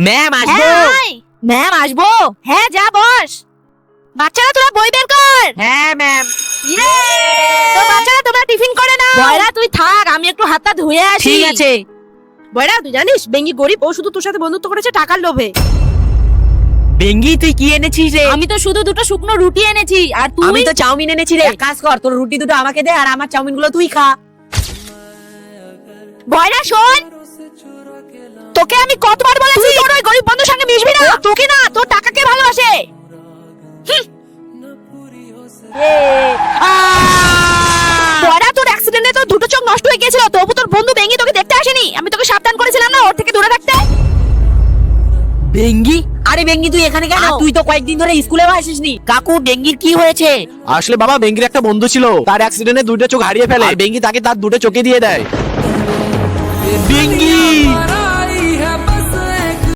Ma'am আসবো। Ma'am আসবো। হ্যাঁ যা বস। বাচ্চারা তোরা বই বের কর। হ্যাঁ ম্যাম। তো বাচ্চারা তোমরা টিফিন করে নাও। বয়রা তুই থাক, আমি একটু হাতটা ধুয়ে আসি। ঠিক আছে। বয়রা তুই জানিস বেঙ্গি গরিব, ও শুধু তোর সাথে বন্ধুত্ব করেছে টাকার লোভে। বেঙ্গি তুই কি এনেছিস রে? আমি তো শুধু দুটো শুকনো রুটি এনেছি, আর তুই? আমি তো চাউমিন এনেছি রে। এক কাজ কর, তোর রুটি দুটো আমাকে দে আর আমার চাউমিন গুলো তুই খা। বয়রা শোন, তোকে আমি কতবার বলেছি তোর ওই গরিব বন্ধুর সঙ্গে মিশবি না। তোকে না, তোর টাকাকে ভালোবাসে। বয়রা তোর অ্যাক্সিডেন্টে তো দুটো চোখ নষ্ট হয়ে গিয়েছিল, তবু তোর বন্ধু বেঙ্গি তোকে দেখতে আসেনি। আমি তোকে সাবধান করেছিলাম না ওর থেকে দূরে থাকতে। বেঙ্গি? আরে বেঙ্গি তুই এখানে কেন? তুই তো কয়েকদিন ধরে স্কুলেও আসিসনি। কাকু বেঙ্গির কি হয়েছে? আসলে বাবা, বেঙ্গির একটা বন্ধু ছিল, তার অ্যাক্সিডেন্টে দুটো চোখ হারিয়ে ফেলে। আর বেঙ্গি তাকে তার দুটো চোখে দিয়ে দেয়। বেঙ্গি